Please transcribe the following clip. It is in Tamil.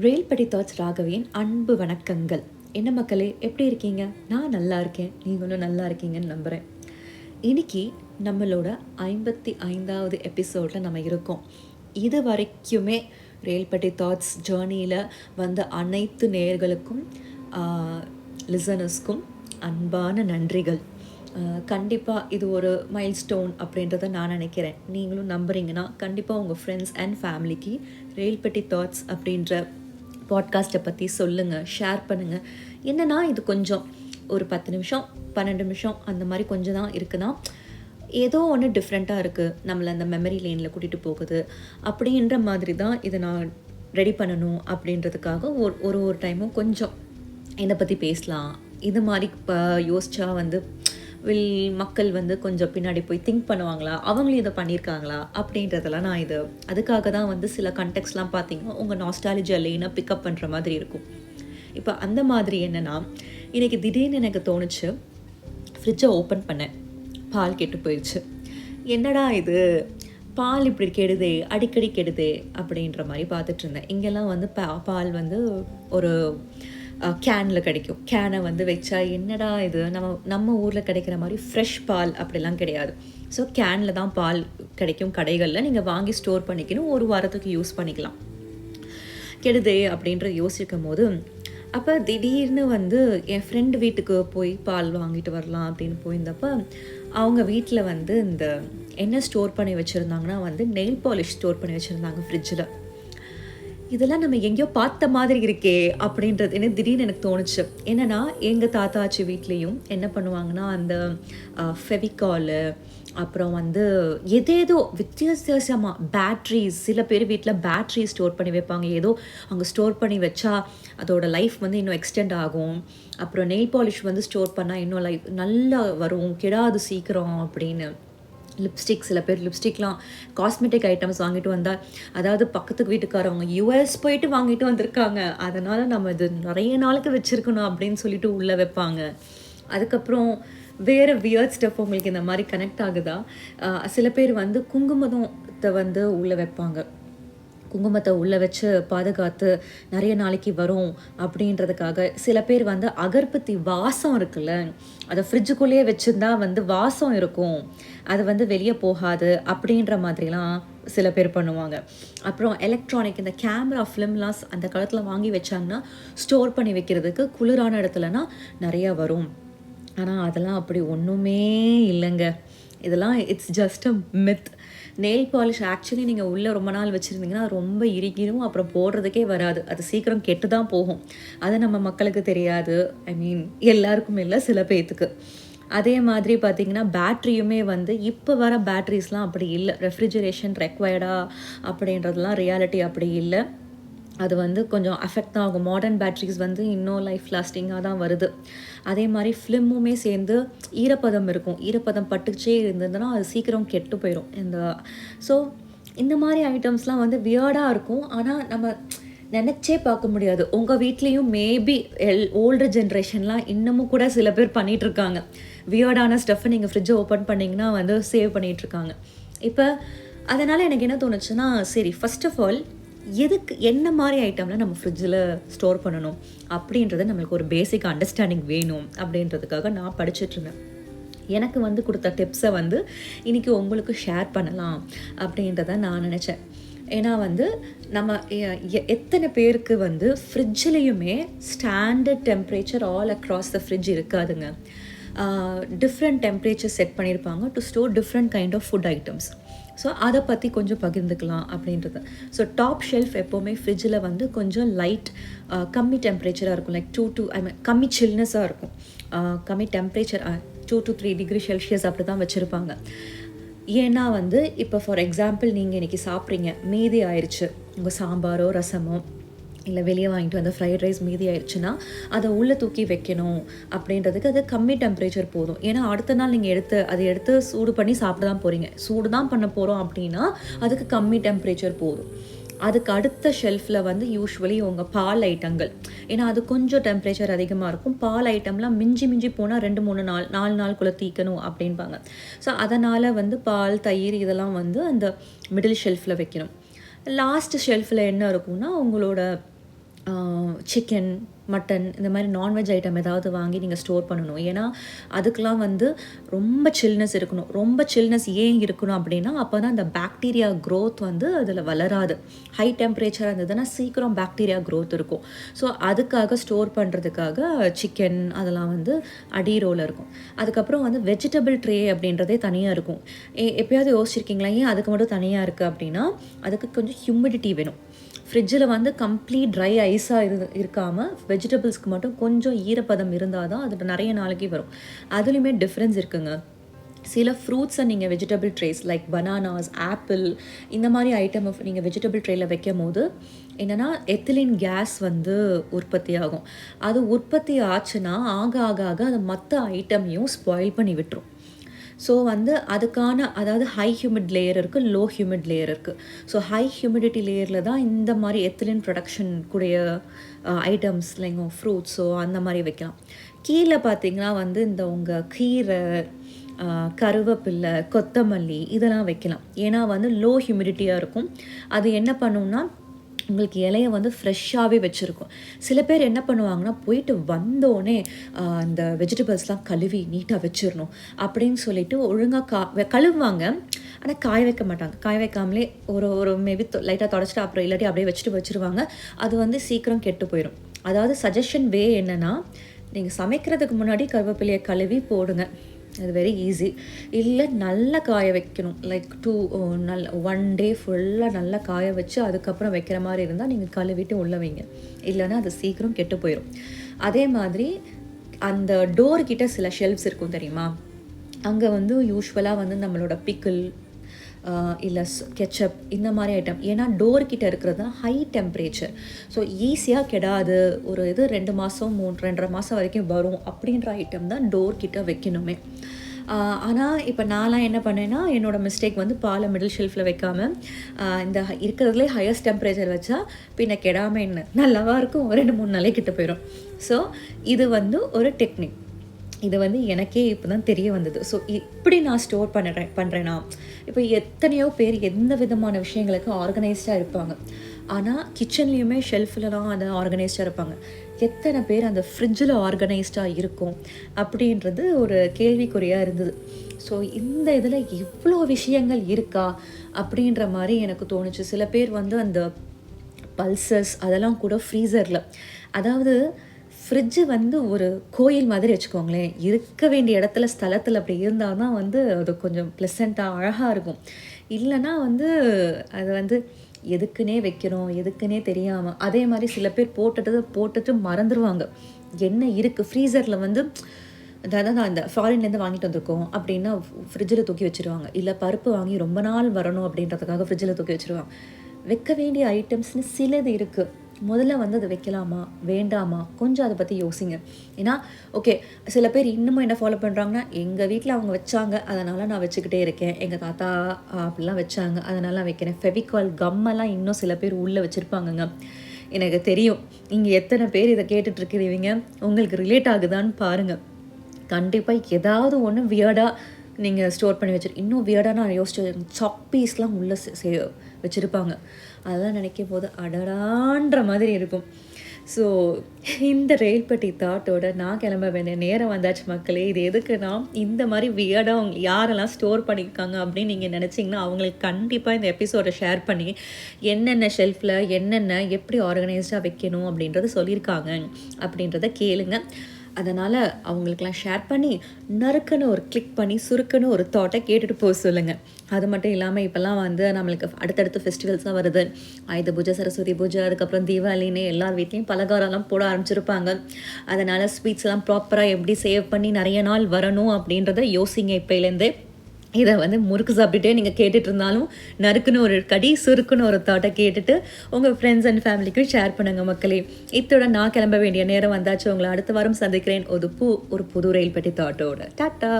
ரேல்பெட்டி தாட்ஸ் ராகவியின் அன்பு வணக்கங்கள். என்ன மக்களே, எப்படி இருக்கீங்க? நான் நல்லா இருக்கேன், நீங்களும் நல்லா இருக்கீங்கன்னு நம்புகிறேன். இன்னைக்கு நம்மளோட 55வது எபிசோடில் நம்ம இருக்கோம். இது வரைக்குமே ரேல்பெட்டி தாட்ஸ் ஜேர்னியில் வந்த அனைத்து நேயர்களுக்கும் லிசனர்ஸ்க்கும் அன்பான நன்றிகள். கண்டிப்பாக இது ஒரு மைல்ஸ்டோன் அப்படின்றத நான் நினைக்கிறேன். நீங்களும் நம்புறீங்கன்னா கண்டிப்பாக உங்கள் ஃப்ரெண்ட்ஸ் அண்ட் ஃபேமிலிக்கு ரேல்பெட்டி தாட்ஸ் அப்படின்ற பாட்காஸ்ட்டை பற்றி சொல்லுங்கள், ஷேர் பண்ணுங்கள். என்னென்னா இது கொஞ்சம் ஒரு 10 நிமிஷம் 12 நிமிஷம் அந்த மாதிரி கொஞ்சம் தான் இருக்குன்னா, ஏதோ ஒன்று டிஃப்ரெண்ட்டாக இருக்குது, நம்மளை அந்த மெமரி லேனில் கூட்டிகிட்டு போகுது அப்படின்ற மாதிரி தான் இதை நான் ரெடி பண்ணணும். அப்படின்றதுக்காக ஒரு டைமும் கொஞ்சம் இதை பற்றி பேசலாம், இது மாதிரி யோசிச்சா மக்கள் கொஞ்சம் பின்னாடி போய் திங்க் பண்ணுவாங்களா, அவங்களும் இதை பண்ணியிருக்காங்களா அப்படின்றதெல்லாம் நான் அதுக்காக தான் சில கண்டெக்ட்ஸ்லாம் பார்த்தீங்கன்னா உங்கள் நாஸ்டாலஜியா லேனாக பிக்கப் பண்ணுற மாதிரி இருக்கும். இப்போ அந்த மாதிரி என்னென்னா, இன்றைக்கி திடீர்னு எனக்கு தோணுச்சு, ஃப்ரிட்ஜை ஓப்பன் பண்ணேன், பால் கெட்டு போயிடுச்சு. என்னடா இது, பால் இப்படி கெடுதே, அடிக்கடி கெடுதே அப்படின்ற மாதிரி பார்த்துட்டு இருந்தேன். இங்கெல்லாம் பால் ஒரு கேனில் கிடைக்கும். கேனை வச்சா என்னடா இது, நம்ம ஊரில் கிடைக்கிற மாதிரி ஃப்ரெஷ் பால் அப்படிலாம் கிடையாது. ஸோ கேனில் தான் பால் கிடைக்கும் கடைகளில். நீங்கள் வாங்கி ஸ்டோர் பண்ணிக்கணும், ஒரு வாரத்துக்கு யூஸ் பண்ணிக்கலாம். கெடுதே அப்படின்ற யோசிக்கும் போது, அப்போ திடீர்னு என் ஃப்ரெண்டு வீட்டுக்கு போய் பால் வாங்கிட்டு வரலாம் அப்படின்னு போயிருந்தப்போ, அவங்க வீட்டில் இந்த என்ன ஸ்டோர் பண்ணி வச்சுருந்தாங்கன்னா நெயில் பாலிஷ் ஸ்டோர் பண்ணி வச்சுருந்தாங்க ஃப்ரிட்ஜில். இதெல்லாம் நம்ம எங்கேயோ பார்த்த மாதிரி இருக்கே அப்படின்றது எனக்கு திடீர்னு தோணுச்சு. என்னென்னா, எங்கள் தாத்தாச்சி வீட்லேயும் என்ன பண்ணுவாங்கன்னா, அந்த ஃபெவிகாலு, அப்புறம் எதேதோ வித்தியாசமாக பேட்ரிஸ், சில பேர் வீட்டில் பேட்ரி ஸ்டோர் பண்ணி வைப்பாங்க. ஏதோ அங்கே ஸ்டோர் பண்ணி வச்சா அதோட லைஃப் இன்னும் எக்ஸ்டெண்ட் ஆகும். அப்புறம் நெயில் பாலிஷ் ஸ்டோர் பண்ணால் இன்னும் லைஃப் நல்லா வரும், கெடாது சீக்கிரம் அப்படின்னு. லிப்ஸ்டிக், சில பேர் லிப்ஸ்டிக்லாம் காஸ்மெட்டிக் ஐட்டம்ஸ் வாங்கிட்டு வந்தால், அதாவது பக்கத்துக்கு வீட்டுக்காரவங்க யூஎஸ் போயிட்டு வாங்கிட்டு வந்திருக்காங்க, அதனால் நம்ம இது நிறைய நாளுக்கு வச்சுருக்கணும் அப்படின்னு சொல்லிட்டு உள்ளே வைப்பாங்க. அதுக்கப்புறம் வேறு வியர்ட் ஸ்டெப் உங்களுக்கு இந்த மாதிரி கனெக்ட் ஆகுதா? சில பேர் குங்குமத்தை உள்ளே வைப்பாங்க. குங்குமத்தை உள்ளே வச்சு பாதுகாத்து நிறைய நாளைக்கு வரும் அப்படின்றதுக்காக. சில பேர் அகர்பத்தி வாசம் இருக்குல்ல, அதை ஃப்ரிட்ஜுக்குள்ளேயே வச்சுருந்தா வாசம் இருக்கும், அது வெளியே போகாது அப்படின்ற மாதிரிலாம் சில பேர் பண்ணுவாங்க. அப்புறம் எலக்ட்ரானிக், இந்த கேமரா ஃபிலிம்லாம் அந்த காலத்தில் வாங்கி வச்சாங்கன்னா ஸ்டோர் பண்ணி வைக்கிறதுக்கு குளிரான இடத்துலனா நிறையா வரும். ஆனால் அதெல்லாம் அப்படி ஒன்றுமே இல்லைங்க. இதெல்லாம் it's just a myth. Nail polish actually நீங்கள் உள்ளே ரொம்ப நாள் வச்சுருந்தீங்கன்னா ரொம்ப இறுகிடும், அப்புறம் போடுறதுக்கே வராது, அது சீக்கிரம் கெட்டு தான் போகும். அது நம்ம மக்களுக்கு தெரியாது. ஐ மீன் எல்லாருக்கும் இல்லை, சில பேர்த்துக்கு. அதே மாதிரி பார்த்திங்கன்னா பேட்ரியுமே இப்போ வர பேட்ரிஸ்லாம் அப்படி இல்லை. ரெஃப்ரிஜரேஷன் ரெக்வயர்டா அப்படின்றதுலாம் ரியாலிட்டி அப்படி இல்லை. அது கொஞ்சம் அஃபெக்ட் தான் ஆகும். மாடர்ன் பேட்ரிஸ் இன்னும் லைஃப் லாஸ்டிங்காக தான் வருது. அதே மாதிரி ஃபிலிமுமே சேர்ந்து ஈரப்பதம் இருக்கும், ஈரப்பதம் பட்டுச்சே இருந்ததுன்னா அது சீக்கிரம் கெட்டு போயிடும். ஸோ இந்த மாதிரி ஐட்டம்ஸ்லாம் வியர்டாக இருக்கும், ஆனால் நம்ம நினச்சே பார்க்க முடியாது. உங்கள் வீட்லேயும் மேபி ஓல்டு ஜென்ரேஷன்லாம் இன்னமும் கூட சில பேர் பண்ணிகிட்ருக்காங்க. வியர்டான ஸ்டஃப்பை நீங்கள் ஃப்ரிட்ஜை ஓப்பன் பண்ணிங்கன்னா சேவ் பண்ணிகிட்ருக்காங்க. இப்போ அதனால் எனக்கு என்ன தோணுச்சுன்னா, சரி ஃபர்ஸ்ட் ஆஃப் ஆல் எதுக்கு என்ன மாதிரி ஐட்டம்லாம் நம்ம ஃப்ரிட்ஜில் ஸ்டோர் பண்ணணும் அப்படின்றத நம்மளுக்கு ஒரு பேசிக் அண்டர்ஸ்டாண்டிங் வேணும் அப்படின்றதுக்காக நான் படிச்சுட்ருந்தேன். எனக்கு கொடுத்த டிப்ஸை இன்றைக்கி உங்களுக்கு ஷேர் பண்ணலாம் அப்படின்றத நான் நினச்சேன். ஏன்னா நம்ம எத்தனை பேருக்கு ஃப்ரிட்ஜ்லேயுமே standard temperature all across the fridge இருக்காதுங்க. டிஃப்ரெண்ட் டெம்பரேச்சர் செட் பண்ணியிருப்பாங்க to store different kind of food items. So அதை பற்றி கொஞ்சம் பகிர்ந்துக்கலாம் அப்படின்றது. ஸோ டாப் ஷெல்ஃப் எப்போவுமே ஃப்ரிட்ஜில் கொஞ்சம் லைட் கம்மி டெம்பரேச்சராக இருக்கும், லைக் 2 to கம்மி சில்னஸாக இருக்கும், கம்மி டெம்பரேச்சர் 2 to 3 டிகிரி செல்சியஸ் அப்படி தான் வச்சுருப்பாங்க. ஏன்னா இப்போ ஃபார் எக்ஸாம்பிள் நீங்கள் இன்றைக்கி சாப்பிட்றீங்க, மீதி ஆயிடுச்சு, உங்கள் சாம்பாரோ ரசமோ இல்லை வெளியே வாங்கிட்டு வந்த ஃப்ரைட் ரைஸ் மீதி ஆயிடுச்சுன்னா அதை உள்ளே தூக்கி வைக்கணும் அப்படின்றதுக்கு அது கம்மி டெம்பரேச்சர் போதும். ஏன்னா அடுத்த நாள் நீங்கள் எடுத்து சூடு பண்ணி சாப்பிட தான் போகிறீங்க, சூடு தான் பண்ண போகிறோம் அப்படின்னா அதுக்கு கம்மி டெம்பரேச்சர் போதும். அதுக்கு அடுத்த ஷெல்ஃபில் யூஸ்வலி உங்கள் பால் ஐட்டங்கள், ஏன்னா அது கொஞ்சம் டெம்பரேச்சர் அதிகமாக இருக்கும். பால் ஐட்டம்லாம் மிஞ்சி போனால் 2-3 நாளுக்குள்ளே தீக்கணும் அப்படின்பாங்க. ஸோ அதனால் பால் தயிர் இதெல்லாம் அந்த மிடில் ஷெல்ஃபில் வைக்கணும். லாஸ்ட் ஷெல்ஃபில் என்ன இருக்கும்னா உங்களோட சிக்கன், மட்டன் இந்த மாதிரி நான்வெஜ் ஐட்டம் ஏதாவது வாங்கி நீங்கள் ஸ்டோர் பண்ணணும். ஏன்னா அதுக்கெலாம் வந்து ரொம்ப சில்னஸ் இருக்கணும். ரொம்ப சில்னஸ் ஏன் இருக்கணும் அப்படின்னா, அப்போ தான் அந்த பாக்டீரியா க்ரோத் வந்து அதில் வளராது. ஹை டெம்பரேச்சராக இருந்ததுன்னா சீக்கிரம் பாக்டீரியா க்ரோத் இருக்கும். ஸோ அதுக்காக ஸ்டோர் பண்ணுறதுக்காக சிக்கன் அதெல்லாம் வந்து அடிரோவில் இருக்கும். அதுக்கப்புறம் வந்து வெஜிடபிள் ட்ரே அப்படின்றதே தனியாக இருக்கும். எப்போயாவது யோசிச்சிருக்கீங்களா ஏன் அதுக்கு மட்டும் தனியாக இருக்குது அப்படின்னா, அதுக்கு கொஞ்சம் ஹியூமிடிட்டி வேணும். ஃப்ரிட்ஜில் வந்து கம்ப்ளீட் ட்ரை ஐஸாக இருக்காமல் வெஜிடபிள்ஸ்க்கு மட்டும் கொஞ்சம் ஈரப்பதம் இருந்தால் தான் அது நிறைய நாளைக்கு வரும். அதுலேயுமே டிஃப்ரென்ஸ் இருக்குங்க. சில ஃப்ரூட்ஸை நீங்கள் vegetable trace like bananas, apple இந்த மாதிரி ஐட்டம் நீங்கள் வெஜிடபிள் ட்ரேயில் வைக்கும் போது என்னென்னா எத்திலின் கேஸ் வந்து உற்பத்தி ஆகும். அது உற்பத்தி ஆச்சுன்னா ஆக ஆக ஆக அது மற்ற ஐட்டமையும் ஸ்பாயில் பண்ணி விட்டுரும். ஸோ வந்து அதுக்கான அதாவது ஹை ஹியூமிட் லேயர் இருக்குது, லோ ஹியூமிட் லேயர் இருக்குது. ஸோ ஹை ஹியூமிடிட்டி லேயரில் தான் இந்த மாதிரி எத்திலின் ப்ரொடக்ஷன் கூடிய ஐட்டம்ஸ் லைக் ஃப்ரூட்ஸோ அந்த மாதிரி வைக்கலாம். கீழே பார்த்திங்கன்னா வந்து இந்த உங்கள் கீரை, கருவேப்பில்லை, கொத்தமல்லி இதெல்லாம் வைக்கலாம். ஏன்னா வந்து லோ ஹியூமிடிட்டியாக இருக்கும். அது என்ன பண்ணுன்னா உங்களுக்கு இலையை வந்து ஃப்ரெஷ்ஷாகவே வச்சுருக்கும். சில பேர் என்ன பண்ணுவாங்கன்னா போயிட்டு வந்தோடனே இந்த வெஜிடபிள்ஸ்லாம் கழுவி நீட்டாக வச்சிடணும் அப்படின்னு சொல்லிட்டு ஒழுங்காக கழுவுவாங்க. ஆனால் காய வைக்க மாட்டாங்க. காய வைக்காமலே ஒரு மேபி லைட்டாக தொடச்சிட்டு அப்புறம் இல்லாட்டி அப்படியே வச்சுருவாங்க. அது வந்து சீக்கிரம் கெட்டு போயிடும். அதாவது சஜஷன் வே என்னென்னா, நீங்கள் சமைக்கிறதுக்கு முன்னாடி கருவேப்பிலையை கழுவி போடுங்க. அது வெரி ஈஸி. இல்லை நல்லா காய வைக்கணும், லைக் நல்ல 1 day ஃபுல்லாக நல்லா காய வச்சு அதுக்கப்புறம் வைக்கிற மாதிரி இருந்தால் நீங்கள் கழுவிட்டு உள்ள வைங்க. இல்லைன்னா அது சீக்கிரம் கெட்டு போயிடும். அதே மாதிரி அந்த டோர்கிட்ட சில ஷெல்ஃப்ஸ் இருக்கும் தெரியுமா, அங்கே வந்து யூஸ்வலாக வந்து நம்மளோட பிக்கிள் இல்லை கெச்சப் இந்த மாதிரி ஐட்டம், ஏன்னா டோர்கிட்ட இருக்கிறது தான் ஹை டெம்பரேச்சர். ஸோ ஈஸியாக கெடாது. ஒரு இது 2 மாதம் 2.5 மாதம் வரைக்கும் வரும் அப்படின்ற ஐட்டம் தான் டோர்கிட்ட வைக்கணுமே. ஆனால் இப்போ நான்லாம் என்ன பண்ணேன்னா, என்னோடய மிஸ்டேக் வந்து பாலை மிடில் ஷெல்ஃபில் வைக்காமல் இந்த இருக்கிறதுலே ஹையஸ்ட் டெம்பரேச்சர் வச்சா பின்ன கெடாமல் என்ன நல்லாவா இருக்கும், 2-3 நாளே கிட்ட போயிடும். ஸோ இது வந்து ஒரு டெக்னிக். இது வந்து எனக்கே இப்போ தான் தெரிய வந்தது. ஸோ இப்படி நான் ஸ்டோர் பண்ணுறேன்னா, இப்போ எத்தனையோ பேர் எந்த விதமான விஷயங்களுக்கு ஆர்கனைஸ்டாக இருப்பாங்க. ஆனால் கிச்சன்லேயுமே ஷெல்ஃபிலலாம் அதை ஆர்கனைஸ்டாக இருப்பாங்க. எத்தனை பேர் அந்த ஃப்ரிட்ஜில் ஆர்கனைஸ்டாக இருக்கும் அப்படின்றது ஒரு கேள்விக்குறியாக இருந்தது. ஸோ இந்த இதில் இவ்வளோ விஷயங்கள் இருக்கா அப்படின்ற மாதிரி எனக்கு தோணுச்சு. சில பேர் வந்து அந்த பல்சஸ் அதெல்லாம் கூட ஃப்ரீசரில், அதாவது ஃப்ரிட்ஜு வந்து ஒரு கோயில் மாதிரி வச்சுக்கோங்களேன். இருக்க வேண்டிய இடத்துல ஸ்தலத்தில் அப்படி இருந்தால் தான் வந்து அது கொஞ்சம் ப்ளசண்ட்டாக அழகாக இருக்கும். இல்லைன்னா வந்து அது வந்து எதுக்குன்னே வைக்கிறோம், எதுக்குன்னே தெரியாமல். அதே மாதிரி சில பேர் போட்டுட்டு மறந்துடுவாங்க என்ன இருக்குது ஃப்ரீசரில். வந்து அதாவது அந்த ஃபாரின்லேருந்து வாங்கிட்டு வந்திருக்கோம் அப்படின்னா ஃப்ரிட்ஜில் தூக்கி வச்சுருவாங்க. இல்லை பருப்பு வாங்கி ரொம்ப நாள் வரணும் அப்படின்றதுக்காக ஃப்ரிட்ஜில் தூக்கி வச்சுருவாங்க. வைக்க வேண்டிய ஐட்டம்ஸ்னு சிலது இருக்குது. முதல்ல வந்து அதை வைக்கலாமா வேண்டாமா கொஞ்சம் அதை பற்றி யோசிங்க. ஏன்னா ஓகே, சில பேர் இன்னமும் என்ன ஃபாலோ பண்ணுறாங்கன்னா, எங்கள் வீட்டில் அவங்க வச்சாங்க அதனால் நான் வச்சுக்கிட்டே இருக்கேன், எங்கள் தாத்தா அப்படிலாம் வச்சாங்க அதனால் நான் வைக்கிறேன். ஃபெவிகால் கம்மெல்லாம் இன்னும் சில பேர் உள்ளே வச்சுருப்பாங்கங்க. எனக்கு தெரியும் இங்கே எத்தனை பேர் இதை கேட்டுட்ருக்கிறீங்க, உங்களுக்கு ரிலேட் ஆகுதான்னு பாருங்கள். கண்டிப்பாக ஏதாவது ஒன்று வியர்டாக நீங்கள் ஸ்டோர் பண்ணி இன்னும் வியர்டாக நான் யோசிச்சு சாக் பீஸ்லாம் உள்ளே வச்சுருப்பாங்க. அதெல்லாம் நினைக்கும் போது அடடான்ற மாதிரி இருக்கும். ஸோ இந்த ரெயில்பெட்டி தாட்டோட நான் கிளம்ப வேண்டிய நேரம் வந்தாச்சு மக்களே. இது எதுக்குன்னா, இந்த மாதிரி வியர்டாக அவங்க யாரெல்லாம் ஸ்டோர் பண்ணியிருக்காங்க அப்படின்னு நீங்கள் நினச்சிங்கன்னா அவங்களுக்கு கண்டிப்பாக இந்த எபிசோடை ஷேர் பண்ணி என்னென்ன ஷெல்ஃபில் என்னென்ன எப்படி ஆர்கனைஸ்டாக வைக்கணும் அப்படின்றத சொல்லியிருக்காங்க அப்படின்றத கேளுங்க. அதனால் அவங்களுக்கெல்லாம் ஷேர் பண்ணி நறுக்குன்னு ஒரு கிளிக் பண்ணி சுருக்குன்னு ஒரு தாட்டை கேட்டுட்டு போக சொல்லுங்கள். அது மட்டும் இல்லாமல் இப்போல்லாம் வந்து நம்மளுக்கு அடுத்தடுத்து ஃபெஸ்டிவல்ஸ்லாம் வருது. ஆயுத பூஜை, சரஸ்வதி பூஜை, அதுக்கப்புறம் தீபாவளின்னு எல்லார் வீட்லேயும் பலகாரம்லாம் போட ஆரம்பிச்சிருப்பாங்க. அதனால் ஸ்வீட்ஸ்லாம் ப்ராப்பராக எப்படி சேவ் பண்ணி நிறைய நாள் வரணும் அப்படின்றத யோசிங்க இப்போலேருந்தே. இதை வந்து முறுக்கு சாப்பிட்டுட்டே நீங்கள் கேட்டுட்டு இருந்தாலும் நறுக்குன்னு ஒரு கடி சுருக்குன்னு ஒரு தாட்டை கேட்டுட்டு உங்கள் ஃப்ரெண்ட்ஸ் அண்ட் ஃபேமிலிக்கு ஷேர் பண்ணுங்கள் மக்களே. இத்தோட நான் கிளம்ப வேண்டிய நேரம் வந்தாச்சு. உங்களை அடுத்த வாரம் சந்திக்கிறேன் ஒரு புது ரயில் பெட்டி தாட்டோட. டாட்டா.